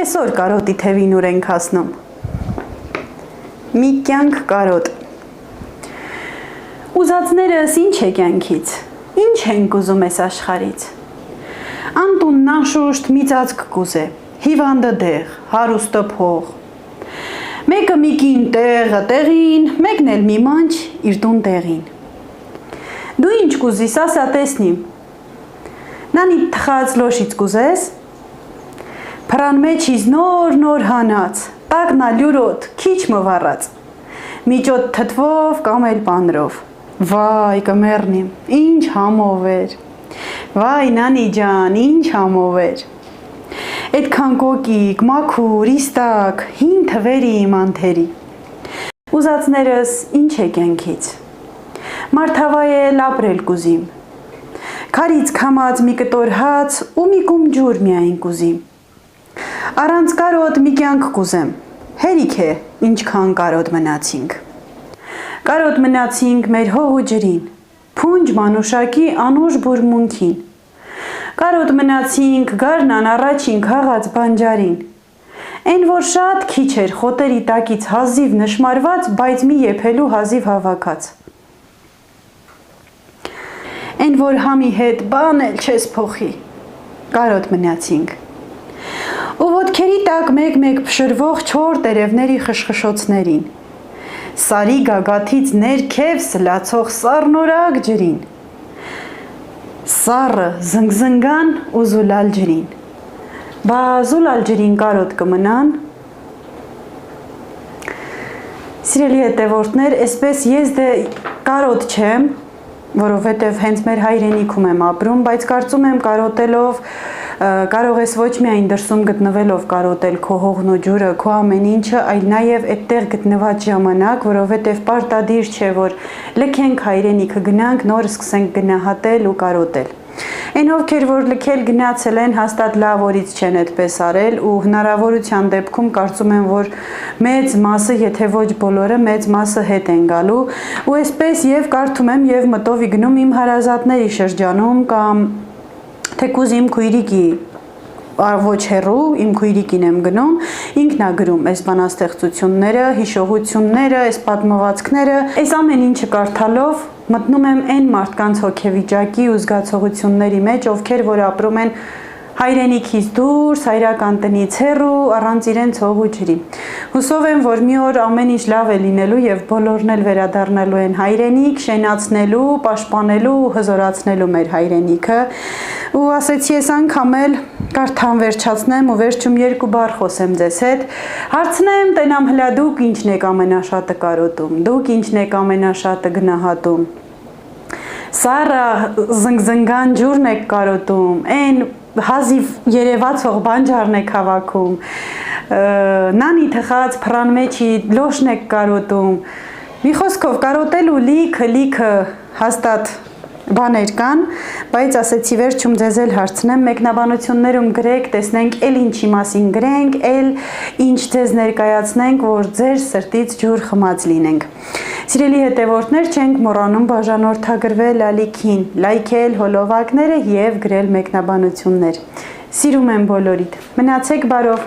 Այսօր կարոտի թևին ուր ենք հասնում։ Մի կյանք կարոտ։ Ուզածներս ինչ է կյանքից, ինչ ենք ուզում ես աշխարից։ Անտունն անշուշտ մի ծածկ կուզե, հիվանդը դեղ, հարուստը փող։ Մեկը մի կին տեղը տեղին, մեկն էլ մի մանչ իր տուն տեղին։ Դու ինչ կուզիս, ասա տեսնիմ։ Նանի թխած լոշից կուզես։ Փռան մեջից նոր հանած, տակնա լյուրոտ, քիչ մվառած, միջոտ թթվով կամ էլ պանրով, վայ կմեռնիմ, ինչ համով էր, վայ նանի ջան, ինչ համով էր, այդքան կոկիկ, մաքուր, իստակ, հին թվերի իմ անթերի, ուզածներս ինչ է կյանքից, մարդավայել ապրել կուզիմ, քարից քամած մի կտոր հաց ու մի կում ջուր միայն կուզիմ, Առանց կարոտ մի կյանք կուզեմ, հերիք է, ինչքան կարոտ մնացինք։ Կարոտ մնացինք մեր հող ու ջրին, փունջ մանուշակի անուշ բուրմունքին։ Կարոտ մնացինք գարնան առաջին քաղած բանջարին։ Այն որ շատ քիչ էր խոտերի տակից հազիվ նշմարված, բայց մի եփելու հազիվ հավաքած։ Այն որ համի հետ բան էլ չես փոխի, կարոտ մնացինք։ Ու ոտքերի տակ մեկ-մեկ փշրվող չոր տերևների խշխշոցներին, սարի գագաթից ներքև սլացող սառնորակ ջրին, սառը զնգզնգան ու զուլալ ջրին, բա զուլալ ջրին կարոտ կմնան։ Սիրելի հետևորդներ, այսպես ես դե կարոտ չեմ, որովհետև հենց մեր հայրենիքում եմ ապրում, բայց կարծում եմ կարոտելով կարող ես ոչ միայն դրսում գտնվելով կարոտել քո հողն ու ջուրը, քո ամեն ինչը, այլ նաև այդտեղ գտնված ժամանակ, որովհետև պարտադիր չէ, որ լքենք հայրենիքը գնանք, նոր սկսենք գնահատել ու կարոտել։ Այն ովքեր որ լքել գնացել են, հաստատ լավ օրից չեն այդպես արել ու հնարավորության դեպքում կարծում եմ, որ մեծ մասը, եթե ոչ բոլորը, մեծ մասը հետ են գալու ու այսպես եւ կարդում եմ եւ մտովի գնում իմ հարազատների շրջանում կամ թեկուզ իմ քույրիկի ոչ հեռու, իմ քույրիկին եմ գնում, ինքն է գրում այս բանաստեղծությունները, հիշողությունները, այս պատմվածքները, այս ամեն ինչը կարդալով մտնում եմ այն մարդկանց հոգեվիճակի ու զգացողությունների մեջ, ովքեր որ ապրում են հայրենիքից դուրս, հայրական տնից հեռու, առանց իրենց հող ու ջրի։ Հուսով եմ, որ մի օր ամեն ինչ լավ է լինելու եւ բոլորն էլ վերադառնալու են հայրենիք, շենացնելու, պաշտպանելու ու հզորացնելու մեր հայրենիքը։ Ու ասեցի ես անգամ էլ կարդամ վերջացնեմ ու վերջում երկու բառ խոսեմ ձեզ հետ։ Հարցնեմ, տենամ հլա դուք ինչն եք ամենաշատը կարոտում, դուք ինչն եք ամենաշատը գնահատում։ Սառը զնգզնգան ջուրն եք կարոտում, այն հազիվ երևացող բանջարն եք հավաքում, նանի թխած փռան մեջի լոշն եք կարոտում, մի խոսքով կարոտելու լիքը հաստատ բաներ կան, բայց ասեցի վերջում ձեզ էլ հարցնեմ, մեկնաբանություններում գրեք, տեսնենք էլ ինչի մասին գրենք, էլ ինչ ձեզ ներկայացնենք, որ ձեր սրտից ջուր խմած լինենք։ Սիրելի հետևորդներ, չենք մոռանում բաժանորդագրվել ալիքին, լայքել հոլովակները և գրել մեկնաբանություններ։ Սիրում եմ բոլորիդ, մնացեք բարով։